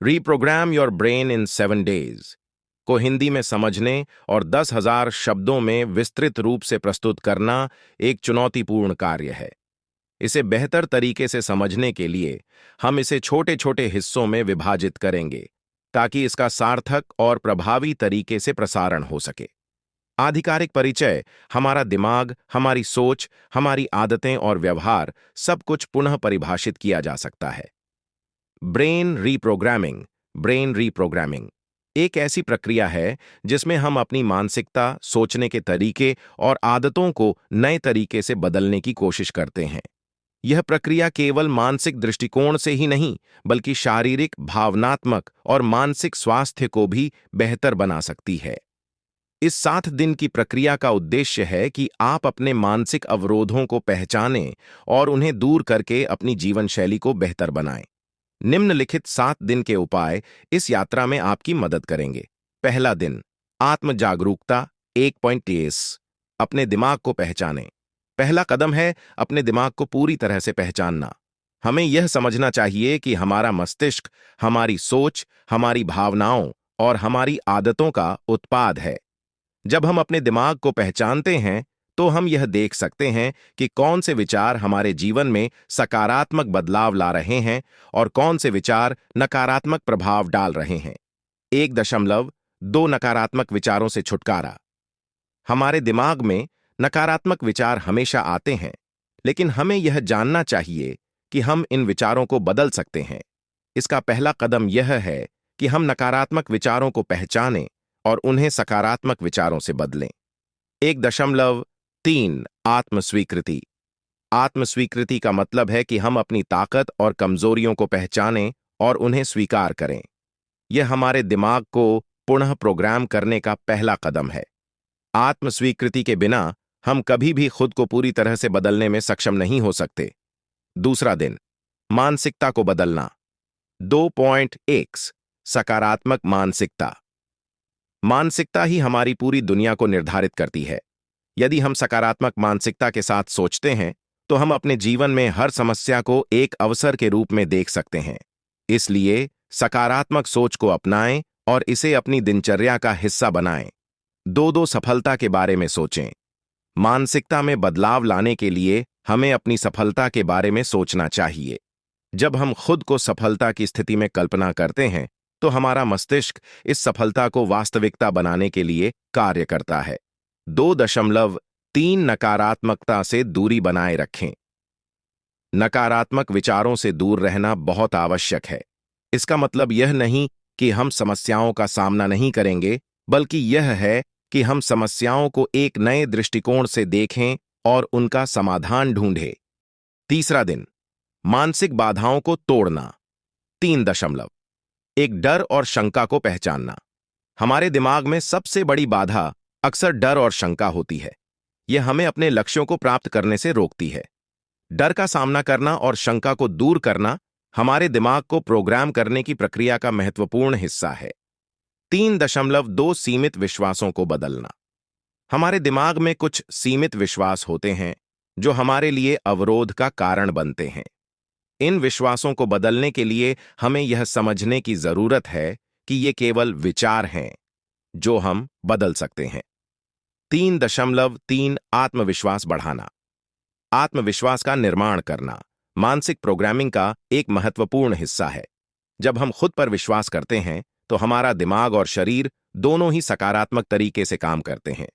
Reprogram your brain in 7 days को हिंदी में समझने और 10,000 शब्दों में विस्तृत रूप से प्रस्तुत करना एक चुनौतीपूर्ण कार्य है। इसे बेहतर तरीके से समझने के लिए हम इसे छोटे छोटे हिस्सों में विभाजित करेंगे ताकि इसका सार्थक और प्रभावी तरीके से प्रसारण हो सके। आधिकारिक परिचय: हमारा दिमाग, हमारी सोच, हमारी आदतें और व्यवहार सब कुछ पुनः परिभाषित किया जा सकता है। ब्रेन रीप्रोग्रामिंग एक ऐसी प्रक्रिया है जिसमें हम अपनी मानसिकता, सोचने के तरीके और आदतों को नए तरीके से बदलने की कोशिश करते हैं। यह प्रक्रिया केवल मानसिक दृष्टिकोण से ही नहीं, बल्कि शारीरिक, भावनात्मक और मानसिक स्वास्थ्य को भी बेहतर बना सकती है। इस 7 दिन की प्रक्रिया का उद्देश्य है कि आप अपने मानसिक अवरोधों को पहचानें और उन्हें दूर करके अपनी जीवन शैली को बेहतर बनाएं। निम्नलिखित 7 दिन के उपाय इस यात्रा में आपकी मदद करेंगे। पहला दिन, आत्म जागरूकता 1.20। अपने दिमाग को पहचानें। पहला कदम है अपने दिमाग को पूरी तरह से पहचानना। हमें यह समझना चाहिए कि हमारा मस्तिष्क हमारी सोच, हमारी भावनाओं और हमारी आदतों का उत्पाद है। जब हम अपने दिमाग को पहचानते हैं तो हम यह देख सकते हैं कि कौन से विचार हमारे जीवन में सकारात्मक बदलाव ला रहे हैं और कौन से विचार नकारात्मक प्रभाव डाल रहे हैं। 1.2 नकारात्मक विचारों से छुटकारा। हमारे दिमाग में नकारात्मक विचार हमेशा आते हैं, लेकिन हमें यह जानना चाहिए कि हम इन विचारों को बदल सकते हैं। इसका पहला कदम यह है कि हम नकारात्मक विचारों को पहचानें और उन्हें सकारात्मक विचारों से बदलें। 1.3 आत्मस्वीकृति। आत्मस्वीकृति का मतलब है कि हम अपनी ताकत और कमजोरियों को पहचानें और उन्हें स्वीकार करें। यह हमारे दिमाग को पुनः प्रोग्राम करने का पहला कदम है। आत्मस्वीकृति के बिना हम कभी भी खुद को पूरी तरह से बदलने में सक्षम नहीं हो सकते। दूसरा दिन, मानसिकता को बदलना। 2.1 सकारात्मक मानसिकता। मानसिकता ही हमारी पूरी दुनिया को निर्धारित करती है। यदि हम सकारात्मक मानसिकता के साथ सोचते हैं तो हम अपने जीवन में हर समस्या को एक अवसर के रूप में देख सकते हैं। इसलिए सकारात्मक सोच को अपनाएं और इसे अपनी दिनचर्या का हिस्सा बनाएं। 2 सफलता के बारे में सोचें। मानसिकता में बदलाव लाने के लिए हमें अपनी सफलता के बारे में सोचना चाहिए। जब हम खुद को सफलता की स्थिति में कल्पना करते हैं तो हमारा मस्तिष्क इस सफलता को वास्तविकता बनाने के लिए कार्य करता है। 2.3 नकारात्मकता से दूरी बनाए रखें। नकारात्मक विचारों से दूर रहना बहुत आवश्यक है। इसका मतलब यह नहीं कि हम समस्याओं का सामना नहीं करेंगे, बल्कि यह है कि हम समस्याओं को एक नए दृष्टिकोण से देखें और उनका समाधान ढूंढें। तीसरा दिन, मानसिक बाधाओं को तोड़ना। 3. एक डर और शंका को पहचानना। हमारे दिमाग में सबसे बड़ी बाधा अक्सर डर और शंका होती है। यह हमें अपने लक्ष्यों को प्राप्त करने से रोकती है। डर का सामना करना और शंका को दूर करना हमारे दिमाग को प्रोग्राम करने की प्रक्रिया का महत्वपूर्ण हिस्सा है। 3.2 सीमित विश्वासों को बदलना। हमारे दिमाग में कुछ सीमित विश्वास होते हैं जो हमारे लिए अवरोध का कारण बनते हैं। इन विश्वासों को बदलने के लिए हमें यह समझने की जरूरत है कि ये केवल विचार हैं जो हम बदल सकते हैं। 3.3 आत्मविश्वास बढ़ाना। आत्मविश्वास का निर्माण करना मानसिक प्रोग्रामिंग का एक महत्वपूर्ण हिस्सा है। जब हम खुद पर विश्वास करते हैं तो हमारा दिमाग और शरीर दोनों ही सकारात्मक तरीके से काम करते हैं।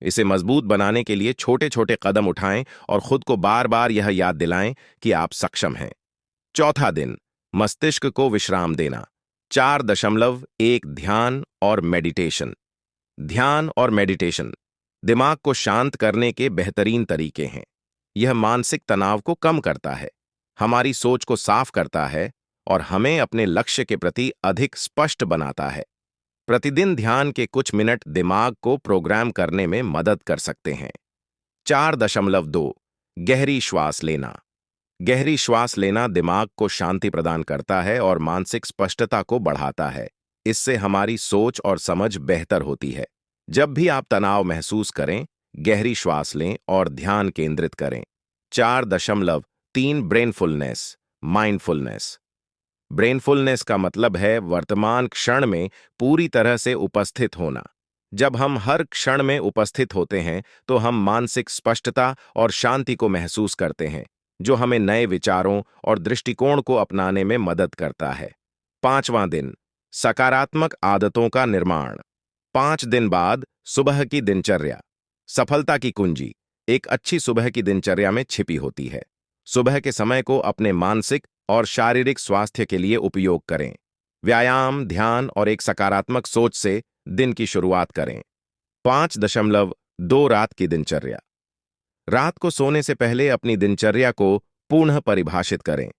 इसे मजबूत बनाने के लिए छोटे छोटे कदम उठाएं और खुद को बार बार यह याद दिलाएं कि आप सक्षम हैं। चौथा दिन, मस्तिष्क को विश्राम देना। 4.1 ध्यान और मेडिटेशन। ध्यान और मेडिटेशन दिमाग को शांत करने के बेहतरीन तरीके हैं। यह मानसिक तनाव को कम करता है, हमारी सोच को साफ करता है और हमें अपने लक्ष्य के प्रति अधिक स्पष्ट बनाता है। प्रतिदिन ध्यान के कुछ मिनट दिमाग को प्रोग्राम करने में मदद कर सकते हैं। 4.2 गहरी श्वास लेना। गहरी श्वास लेना दिमाग को शांति प्रदान करता है और मानसिक स्पष्टता को बढ़ाता है। इससे हमारी सोच और समझ बेहतर होती है। जब भी आप तनाव महसूस करें, गहरी श्वास लें और ध्यान केंद्रित करें। 4.3 ब्रेनफुलनेस, माइंडफुलनेस। ब्रेनफुलनेस का मतलब है वर्तमान क्षण में पूरी तरह से उपस्थित होना। जब हम हर क्षण में उपस्थित होते हैं तो हम मानसिक स्पष्टता और शांति को महसूस करते हैं, जो हमें नए विचारों और दृष्टिकोण को अपनाने में मदद करता है। पांचवां दिन, सकारात्मक आदतों का निर्माण। 5 दिन बाद सुबह की दिनचर्या। सफलता की कुंजी एक अच्छी सुबह की दिनचर्या में छिपी होती है। सुबह के समय को अपने मानसिक और शारीरिक स्वास्थ्य के लिए उपयोग करें। व्यायाम, ध्यान और एक सकारात्मक सोच से दिन की शुरुआत करें। 5.2 रात की दिनचर्या। रात को सोने से पहले अपनी दिनचर्या को पुनः परिभाषित करें।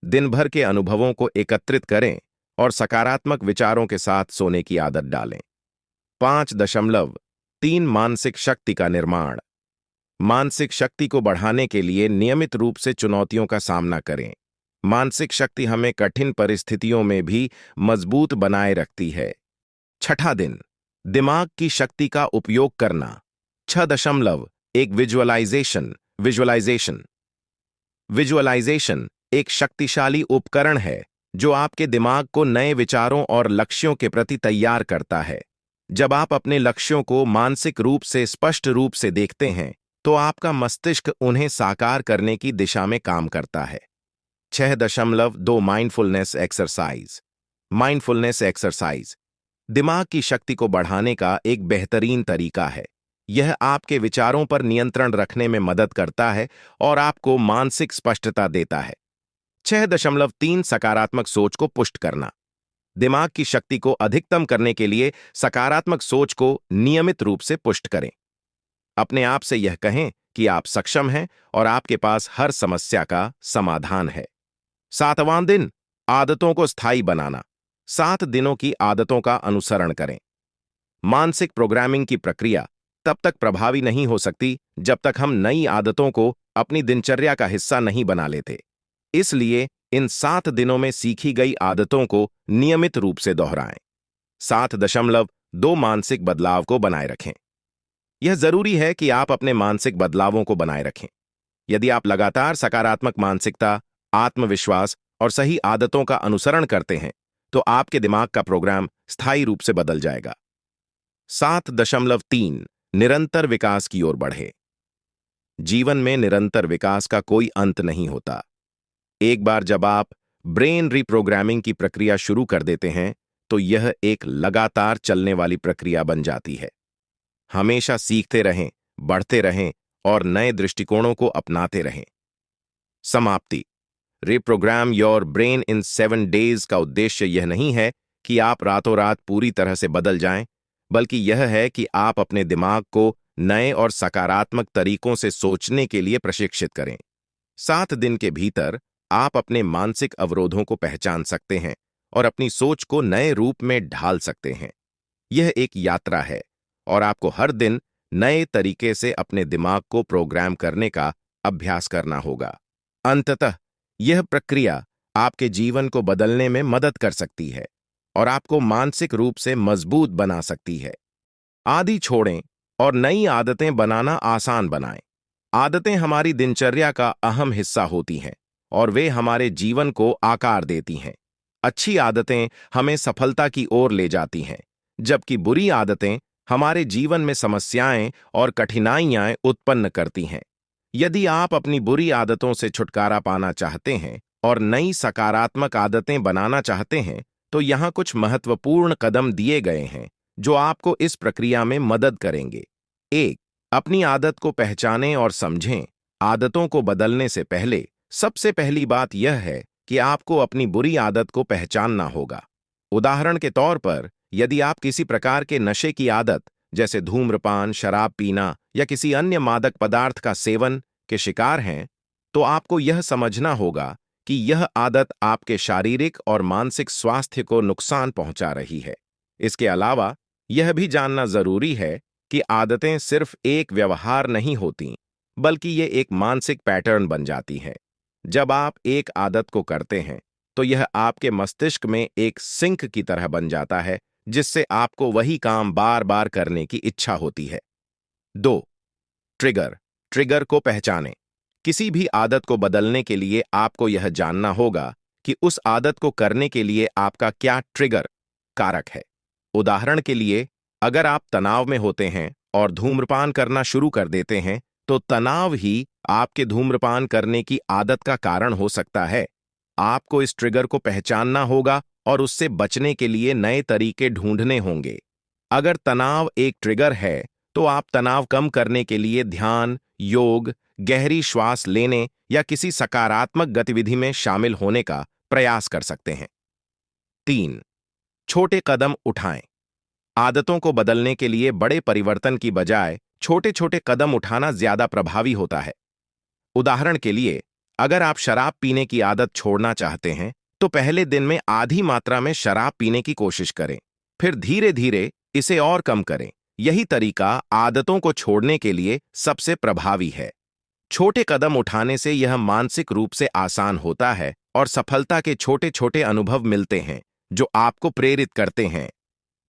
दिन भर के अनुभवों को एकत्रित करें और सकारात्मक विचारों के साथ सोने की आदत डालें। 5.3 मानसिक शक्ति का निर्माण। मानसिक शक्ति को बढ़ाने के लिए नियमित रूप से चुनौतियों का सामना करें। मानसिक शक्ति हमें कठिन परिस्थितियों में भी मजबूत बनाए रखती है। छठा दिन, दिमाग की शक्ति का उपयोग करना। 6.1 विजुअलाइजेशन। विजुअलाइजेशन एक शक्तिशाली उपकरण है जो आपके दिमाग को नए विचारों और लक्ष्यों के प्रति तैयार करता है। जब आप अपने लक्ष्यों को मानसिक रूप से स्पष्ट रूप से देखते हैं तो आपका मस्तिष्क उन्हें साकार करने की दिशा में काम करता है। 6.2 माइंडफुलनेस एक्सरसाइज। माइंडफुलनेस एक्सरसाइज दिमाग की शक्ति को बढ़ाने का एक बेहतरीन तरीका है। यह आपके विचारों पर नियंत्रण रखने में मदद करता है और आपको मानसिक स्पष्टता देता है। 6.3 सकारात्मक सोच को पुष्ट करना। दिमाग की शक्ति को अधिकतम करने के लिए सकारात्मक सोच को नियमित रूप से पुष्ट करें। अपने आप से यह कहें कि आप सक्षम हैं और आपके पास हर समस्या का समाधान है। 7वां दिन, आदतों को स्थायी बनाना। 7 दिनों की आदतों का अनुसरण करें। मानसिक प्रोग्रामिंग की प्रक्रिया तब तक प्रभावी नहीं हो सकती जब तक हम नई आदतों को अपनी दिनचर्या का हिस्सा नहीं बना लेते। इसलिए इन 7 दिनों में सीखी गई आदतों को नियमित रूप से दोहराएं। 7.2 मानसिक बदलाव को बनाए रखें। यह जरूरी है कि आप अपने मानसिक बदलावों को बनाए रखें। यदि आप लगातार सकारात्मक मानसिकता, आत्मविश्वास और सही आदतों का अनुसरण करते हैं तो आपके दिमाग का प्रोग्राम स्थायी रूप से बदल जाएगा। 7.3 निरंतर विकास की ओर बढ़े। जीवन में निरंतर विकास का कोई अंत नहीं होता। एक बार जब आप ब्रेन रिप्रोग्रामिंग की प्रक्रिया शुरू कर देते हैं तो यह एक लगातार चलने वाली प्रक्रिया बन जाती है। हमेशा सीखते रहें, बढ़ते रहें और नए दृष्टिकोणों को अपनाते रहें। समाप्ति। Reprogram your brain in 7 days का उद्देश्य यह नहीं है कि आप रातों रात पूरी तरह से बदल जाएं, बल्कि यह है कि आप अपने दिमाग को नए और सकारात्मक तरीकों से सोचने के लिए प्रशिक्षित करें। 7 दिन के भीतर आप अपने मानसिक अवरोधों को पहचान सकते हैं और अपनी सोच को नए रूप में ढाल सकते हैं। यह एक यात्रा है और आपको हर दिन नए तरीके से अपने दिमाग को प्रोग्राम करने का अभ्यास करना होगा। अंततः यह प्रक्रिया आपके जीवन को बदलने में मदद कर सकती है और आपको मानसिक रूप से मजबूत बना सकती है। आदि छोड़ें और नई आदतें बनाना आसान बनाएं। आदतें हमारी दिनचर्या का अहम हिस्सा होती हैं और वे हमारे जीवन को आकार देती हैं। अच्छी आदतें हमें सफलता की ओर ले जाती हैं, जबकि बुरी आदतें हमारे जीवन में समस्याएं और कठिनाइयां उत्पन्न करती हैं। यदि आप अपनी बुरी आदतों से छुटकारा पाना चाहते हैं और नई सकारात्मक आदतें बनाना चाहते हैं, तो यहाँ कुछ महत्वपूर्ण कदम दिए गए हैं जो आपको इस प्रक्रिया में मदद करेंगे। 1. अपनी आदत को पहचानें और समझें। आदतों को बदलने से पहले सबसे पहली बात यह है कि आपको अपनी बुरी आदत को पहचानना होगा। उदाहरण के तौर पर, यदि आप किसी प्रकार के नशे की आदत जैसे धूम्रपान, शराब पीना या किसी अन्य मादक पदार्थ का सेवन के शिकार हैं, तो आपको यह समझना होगा कि यह आदत आपके शारीरिक और मानसिक स्वास्थ्य को नुकसान पहुंचा रही है। इसके अलावा यह भी जानना जरूरी है कि आदतें सिर्फ एक व्यवहार नहीं होती, बल्कि ये एक मानसिक पैटर्न बन जाती हैं। जब आप एक आदत को करते हैं तो यह आपके मस्तिष्क में एक सिंक की तरह बन जाता है, जिससे आपको वही काम बार बार करने की इच्छा होती है। 2. ट्रिगर को पहचानें। किसी भी आदत को बदलने के लिए आपको यह जानना होगा कि उस आदत को करने के लिए आपका क्या ट्रिगर कारक है। उदाहरण के लिए, अगर आप तनाव में होते हैं और धूम्रपान करना शुरू कर देते हैं, तो तनाव ही आपके धूम्रपान करने की आदत का कारण हो सकता है। आपको इस ट्रिगर को पहचानना होगा और उससे बचने के लिए नए तरीके ढूंढने होंगे। अगर तनाव एक ट्रिगर है, तो आप तनाव कम करने के लिए ध्यान, योग, गहरी श्वास लेने या किसी सकारात्मक गतिविधि में शामिल होने का प्रयास कर सकते हैं। 3. छोटे कदम उठाएं। आदतों को बदलने के लिए बड़े परिवर्तन की बजाय छोटे छोटे कदम उठाना ज्यादा प्रभावी होता है। उदाहरण के लिए, अगर आप शराब पीने की आदत छोड़ना चाहते हैं, तो पहले दिन में आधी मात्रा में शराब पीने की कोशिश करें, फिर धीरे धीरे इसे और कम करें। यही तरीका आदतों को छोड़ने के लिए सबसे प्रभावी है। छोटे कदम उठाने से यह मानसिक रूप से आसान होता है और सफलता के छोटे छोटे अनुभव मिलते हैं जो आपको प्रेरित करते हैं।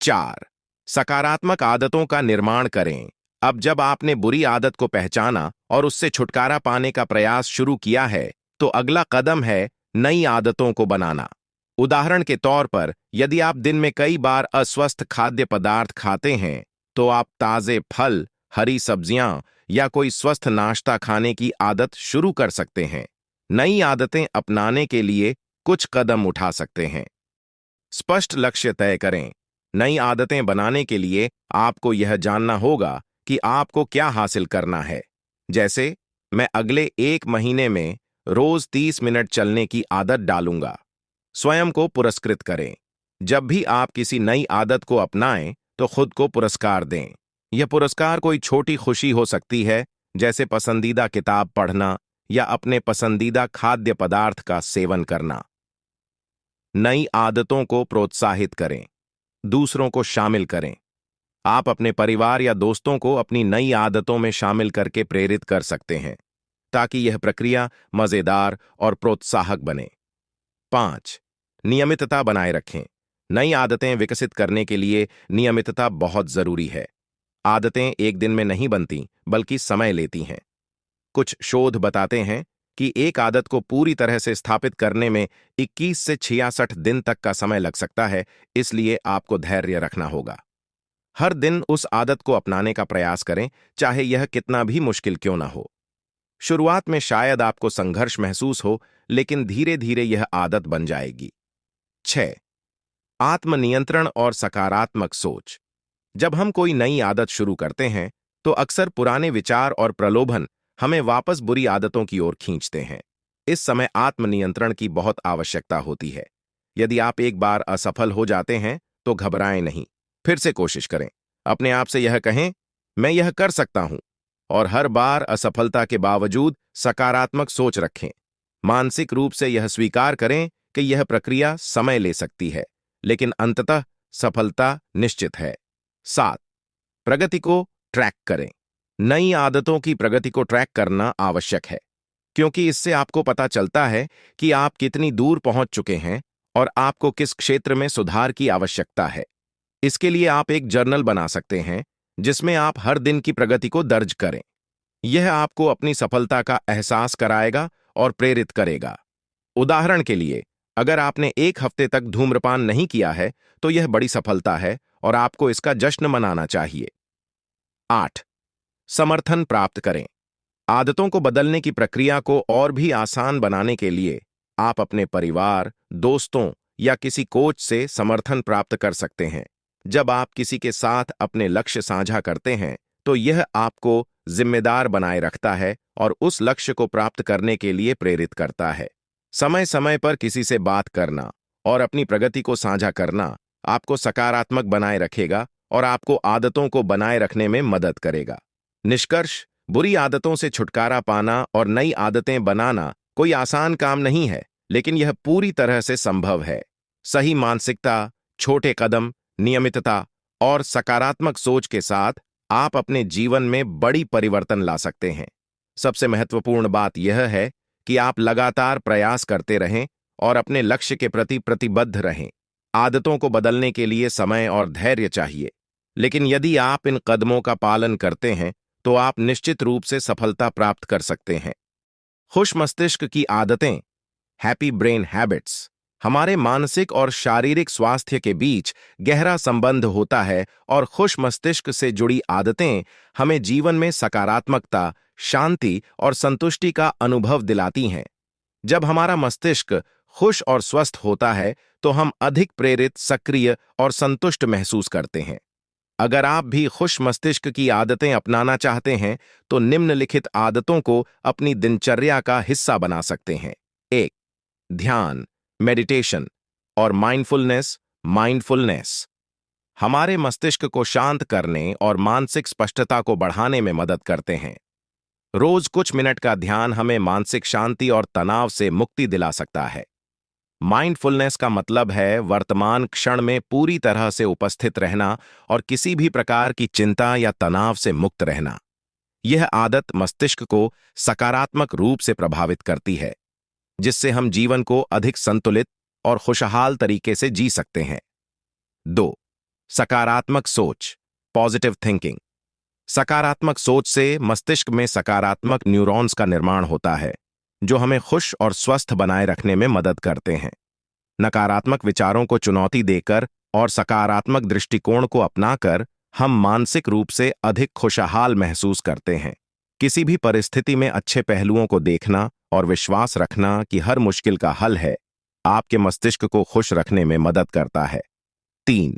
4. सकारात्मक आदतों का निर्माण करें। अब जब आपने बुरी आदत को पहचाना और उससे छुटकारा पाने का प्रयास शुरू किया है, तो अगला कदम है नई आदतों को बनाना। उदाहरण के तौर पर, यदि आप दिन में कई बार अस्वस्थ खाद्य पदार्थ खाते हैं, तो आप ताजे फल, हरी सब्जियां या कोई स्वस्थ नाश्ता खाने की आदत शुरू कर सकते हैं। नई आदतें अपनाने के लिए कुछ कदम उठा सकते हैं। स्पष्ट लक्ष्य तय करें। नई आदतें बनाने के लिए आपको यह जानना होगा कि आपको क्या हासिल करना है। जैसे, मैं अगले 1 महीने में रोज 30 मिनट चलने की आदत डालूंगा। स्वयं को पुरस्कृत करें। जब भी आप किसी नई आदत को अपनाएं, तो खुद को पुरस्कार दें। यह पुरस्कार कोई छोटी खुशी हो सकती है, जैसे पसंदीदा किताब पढ़ना या अपने पसंदीदा खाद्य पदार्थ का सेवन करना। नई आदतों को प्रोत्साहित करें। दूसरों को शामिल करें। आप अपने परिवार या दोस्तों को अपनी नई आदतों में शामिल करके प्रेरित कर सकते हैं, ताकि यह प्रक्रिया मजेदार और प्रोत्साहक बने। 5. नियमितता बनाए रखें। नई आदतें विकसित करने के लिए नियमितता बहुत जरूरी है। आदतें एक दिन में नहीं बनती, बल्कि समय लेती हैं। कुछ शोध बताते हैं कि एक आदत को पूरी तरह से स्थापित करने में 21 से 66 दिन तक का समय लग सकता है, इसलिए आपको धैर्य रखना होगा। हर दिन उस आदत को अपनाने का प्रयास करें, चाहे यह कितना भी मुश्किल क्यों ना हो। शुरुआत में शायद आपको संघर्ष महसूस हो, लेकिन धीरे धीरे यह आदत बन जाएगी। 6. आत्मनियंत्रण और सकारात्मक सोच। जब हम कोई नई आदत शुरू करते हैं, तो अक्सर पुराने विचार और प्रलोभन हमें वापस बुरी आदतों की ओर खींचते हैं। इस समय आत्मनियंत्रण की बहुत आवश्यकता होती है। यदि आप एक बार असफल हो जाते हैं, तो घबराएं नहीं, फिर से कोशिश करें। अपने आप से यह कहें, मैं यह कर सकता हूं, और हर बार असफलता के बावजूद सकारात्मक सोच रखें। मानसिक रूप से यह स्वीकार करें कि यह प्रक्रिया समय ले सकती है, लेकिन अंततः सफलता निश्चित है। 7. प्रगति को ट्रैक करें। नई आदतों की प्रगति को ट्रैक करना आवश्यक है, क्योंकि इससे आपको पता चलता है कि आप कितनी दूर पहुंच चुके हैं और आपको किस क्षेत्र में सुधार की आवश्यकता है। इसके लिए आप एक जर्नल बना सकते हैं, जिसमें आप हर दिन की प्रगति को दर्ज करें। यह आपको अपनी सफलता का एहसास कराएगा और प्रेरित करेगा। उदाहरण के लिए, अगर आपने 1 हफ्ते तक धूम्रपान नहीं किया है, तो यह बड़ी सफलता है और आपको इसका जश्न मनाना चाहिए। 8. समर्थन प्राप्त करें। आदतों को बदलने की प्रक्रिया को और भी आसान बनाने के लिए आप अपने परिवार, दोस्तों या किसी कोच से समर्थन प्राप्त कर सकते हैं। जब आप किसी के साथ अपने लक्ष्य साझा करते हैं, तो यह आपको जिम्मेदार बनाए रखता है और उस लक्ष्य को प्राप्त करने के लिए प्रेरित करता है। समय समय पर किसी से बात करना और अपनी प्रगति को साझा करना आपको सकारात्मक बनाए रखेगा और आपको आदतों को बनाए रखने में मदद करेगा। निष्कर्ष, बुरी आदतों से छुटकारा पाना और नई आदतें बनाना कोई आसान काम नहीं है, लेकिन यह पूरी तरह से संभव है। सही मानसिकता, छोटे कदम, नियमितता और सकारात्मक सोच के साथ आप अपने जीवन में बड़ी परिवर्तन ला सकते हैं। सबसे महत्वपूर्ण बात यह है कि आप लगातार प्रयास करते रहें और अपने लक्ष्य के प्रति प्रतिबद्ध रहें। आदतों को बदलने के लिए समय और धैर्य चाहिए, लेकिन यदि आप इन कदमों का पालन करते हैं, तो आप निश्चित रूप से सफलता प्राप्त कर सकते हैं। खुश मस्तिष्क की आदतें हैप्पी ब्रेन हैबिट्स। हमारे मानसिक और शारीरिक स्वास्थ्य के बीच गहरा संबंध होता है और खुश मस्तिष्क से जुड़ी आदतें हमें जीवन में सकारात्मकता, शांति और संतुष्टि का अनुभव दिलाती हैं। जब हमारा मस्तिष्क खुश और स्वस्थ होता है तो हम अधिक प्रेरित, सक्रिय और संतुष्ट महसूस करते हैं। अगर आप भी खुश मस्तिष्क की आदतें अपनाना चाहते हैं तो निम्नलिखित आदतों को अपनी दिनचर्या का हिस्सा बना सकते हैं। 1. ध्यान, मेडिटेशन और माइंडफुलनेस हमारे मस्तिष्क को शांत करने और मानसिक स्पष्टता को बढ़ाने में मदद करते हैं। रोज कुछ मिनट का ध्यान हमें मानसिक शांति और तनाव से मुक्ति दिला सकता है। माइंडफुलनेस का मतलब है वर्तमान क्षण में पूरी तरह से उपस्थित रहना और किसी भी प्रकार की चिंता या तनाव से मुक्त रहना। यह आदत मस्तिष्क को सकारात्मक रूप से प्रभावित करती है, जिससे हम जीवन को अधिक संतुलित और खुशहाल तरीके से जी सकते हैं। 2. सकारात्मक सोच, पॉजिटिव थिंकिंग। सकारात्मक सोच से मस्तिष्क में सकारात्मक न्यूरॉन्स का निर्माण होता है, जो हमें खुश और स्वस्थ बनाए रखने में मदद करते हैं। नकारात्मक विचारों को चुनौती देकर और सकारात्मक दृष्टिकोण को अपनाकर हम मानसिक रूप से अधिक खुशहाल महसूस करते हैं। किसी भी परिस्थिति में अच्छे पहलुओं को देखना और विश्वास रखना कि हर मुश्किल का हल है, आपके मस्तिष्क को खुश रखने में मदद करता है। 3.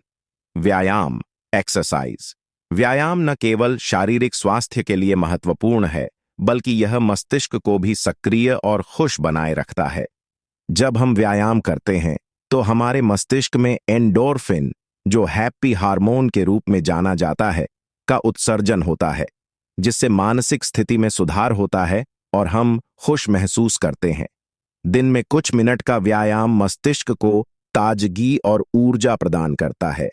व्यायाम, एक्सरसाइज। व्यायाम न केवल शारीरिक स्वास्थ्य के लिए महत्वपूर्ण है, बल्कि यह मस्तिष्क को भी सक्रिय और खुश बनाए रखता है। जब हम व्यायाम करते हैं तो हमारे मस्तिष्क में एंडोर्फिन, जो हैप्पी हार्मोन के रूप में जाना जाता है, का उत्सर्जन होता है, जिससे मानसिक स्थिति में सुधार होता है और हम खुश महसूस करते हैं। दिन में कुछ मिनट का व्यायाम मस्तिष्क को ताजगी और ऊर्जा प्रदान करता है।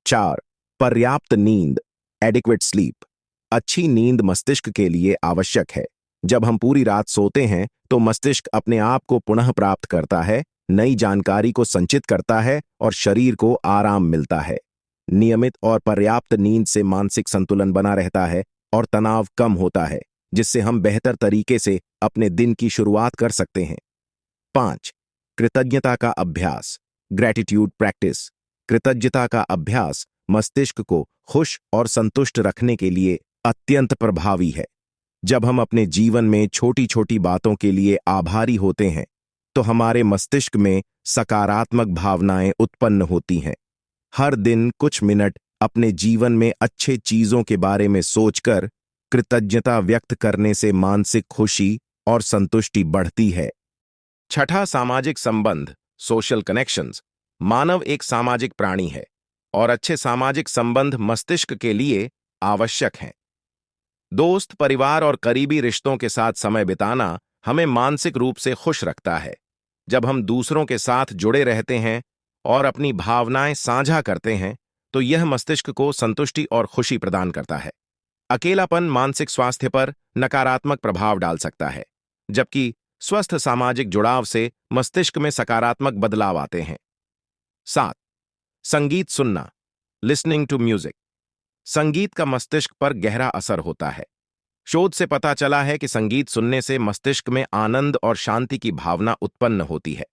4. पर्याप्त नींद, एडिक्वेट स्लीप। अच्छी नींद मस्तिष्क के लिए आवश्यक है। जब हम पूरी रात सोते हैं तो मस्तिष्क अपने आप को पुनः प्राप्त करता है, नई जानकारी को संचित करता है और शरीर को आराम मिलता है। नियमित और पर्याप्त नींद से मानसिक संतुलन बना रहता है और तनाव कम होता है, जिससे हम बेहतर तरीके से अपने दिन की शुरुआत कर सकते हैं। 5. कृतज्ञता का अभ्यास, ग्रैटिट्यूड प्रैक्टिस। कृतज्ञता का अभ्यास मस्तिष्क को खुश और संतुष्ट रखने के लिए अत्यंत प्रभावी है। जब हम अपने जीवन में छोटी छोटी बातों के लिए आभारी होते हैं तो हमारे मस्तिष्क में सकारात्मक भावनाएं उत्पन्न होती हैं। हर दिन कुछ मिनट अपने जीवन में अच्छे चीजों के बारे में सोचकर कृतज्ञता व्यक्त करने से मानसिक खुशी और संतुष्टि बढ़ती है। 6. सामाजिक संबंध, सोशल कनेक्शंस। मानव एक सामाजिक प्राणी है और अच्छे सामाजिक संबंध मस्तिष्क के लिए आवश्यक हैं। दोस्त, परिवार और करीबी रिश्तों के साथ समय बिताना हमें मानसिक रूप से खुश रखता है। जब हम दूसरों के साथ जुड़े रहते हैं और अपनी भावनाएं साझा करते हैं तो यह मस्तिष्क को संतुष्टि और खुशी प्रदान करता है। अकेलापन मानसिक स्वास्थ्य पर नकारात्मक प्रभाव डाल सकता है, जबकि स्वस्थ सामाजिक जुड़ाव से मस्तिष्क में सकारात्मक बदलाव आते हैं। 7. संगीत सुनना, लिसनिंग टू म्यूजिक। संगीत का मस्तिष्क पर गहरा असर होता है। शोध से पता चला है कि संगीत सुनने से मस्तिष्क में आनंद और शांति की भावना उत्पन्न होती है।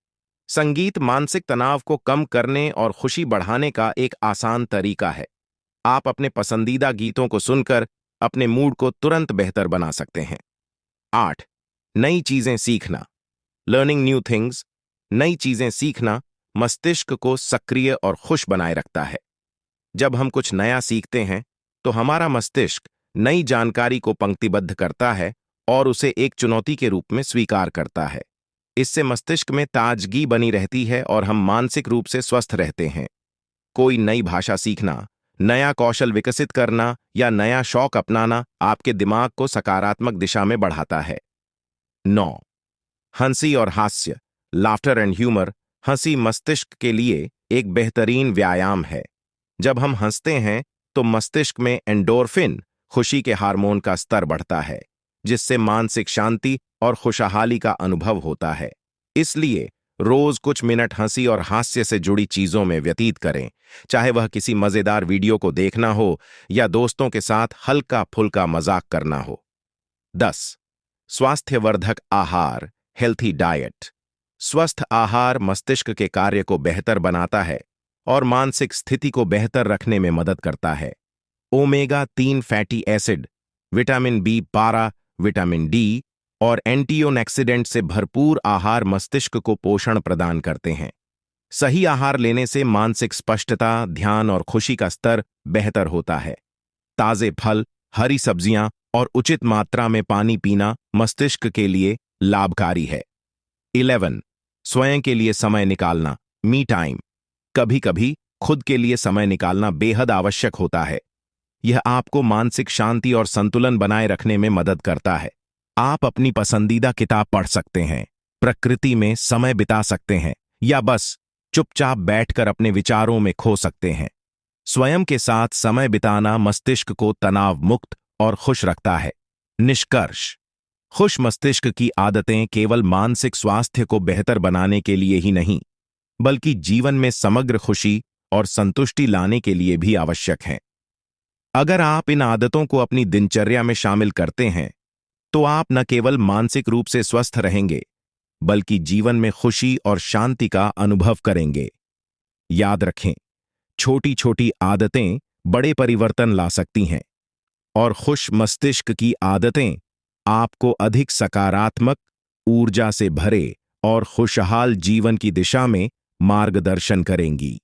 संगीत मानसिक तनाव को कम करने और खुशी बढ़ाने का एक आसान तरीका है। आप अपने पसंदीदा गीतों को सुनकर अपने मूड को तुरंत बेहतर बना सकते हैं। 8. नई चीजें सीखना, लर्निंग न्यू थिंग्स। नई चीजें सीखना मस्तिष्क को सक्रिय और खुश बनाए रखता है। जब हम कुछ नया सीखते हैं तो हमारा मस्तिष्क नई जानकारी को पंक्तिबद्ध करता है और उसे एक चुनौती के रूप में स्वीकार करता है। इससे मस्तिष्क में ताजगी बनी रहती है और हम मानसिक रूप से स्वस्थ रहते हैं। कोई नई भाषा सीखना, नया कौशल विकसित करना या नया शौक अपनाना आपके दिमाग को सकारात्मक दिशा में बढ़ाता है। 9. हंसी और हास्य, लाफ्टर एंड ह्यूमर। हंसी मस्तिष्क के लिए एक बेहतरीन व्यायाम है। जब हम हंसते हैं तो मस्तिष्क में एंडोर्फिन, खुशी के हार्मोन का स्तर बढ़ता है, जिससे मानसिक शांति और खुशहाली का अनुभव होता है। इसलिए रोज कुछ मिनट हंसी और हास्य से जुड़ी चीजों में व्यतीत करें, चाहे वह किसी मजेदार वीडियो को देखना हो या दोस्तों के साथ हल्का फुल्का मजाक करना हो। 10. स्वास्थ्यवर्धक आहार, हेल्थी डाइट। स्वस्थ आहार मस्तिष्क के कार्य को बेहतर बनाता है और मानसिक स्थिति को बेहतर रखने में मदद करता है। Omega 3 fatty acid, vitamin B12, vitamin D और एंटीऑक्सीडेंट से भरपूर आहार मस्तिष्क को पोषण प्रदान करते हैं। सही आहार लेने से मानसिक स्पष्टता, ध्यान और खुशी का स्तर बेहतर होता है। ताजे फल, हरी सब्जियां और उचित मात्रा में पानी पीना मस्तिष्क के लिए लाभकारी है। 11. स्वयं के लिए समय निकालना, मी टाइम। कभी कभी खुद के लिए समय निकालना बेहद आवश्यक होता है। यह आपको मानसिक शांति और संतुलन बनाए रखने में मदद करता है। आप अपनी पसंदीदा किताब पढ़ सकते हैं, प्रकृति में समय बिता सकते हैं या बस चुपचाप बैठकर अपने विचारों में खो सकते हैं। स्वयं के साथ समय बिताना मस्तिष्क को तनाव मुक्त और खुश रखता है। निष्कर्ष: खुश मस्तिष्क की आदतें केवल मानसिक स्वास्थ्य को बेहतर बनाने के लिए ही नहीं, बल्कि जीवन में समग्र खुशी और संतुष्टि लाने के लिए भी आवश्यक हैं। अगर आप इन आदतों को अपनी दिनचर्या में शामिल करते हैं, तो आप न केवल मानसिक रूप से स्वस्थ रहेंगे, बल्कि जीवन में खुशी और शांति का अनुभव करेंगे। याद रखें, छोटी छोटी आदतें बड़े परिवर्तन ला सकती हैं, और खुश मस्तिष्क की आदतें आपको अधिक सकारात्मक, ऊर्जा से भरे और खुशहाल जीवन की दिशा में मार्गदर्शन करेंगी।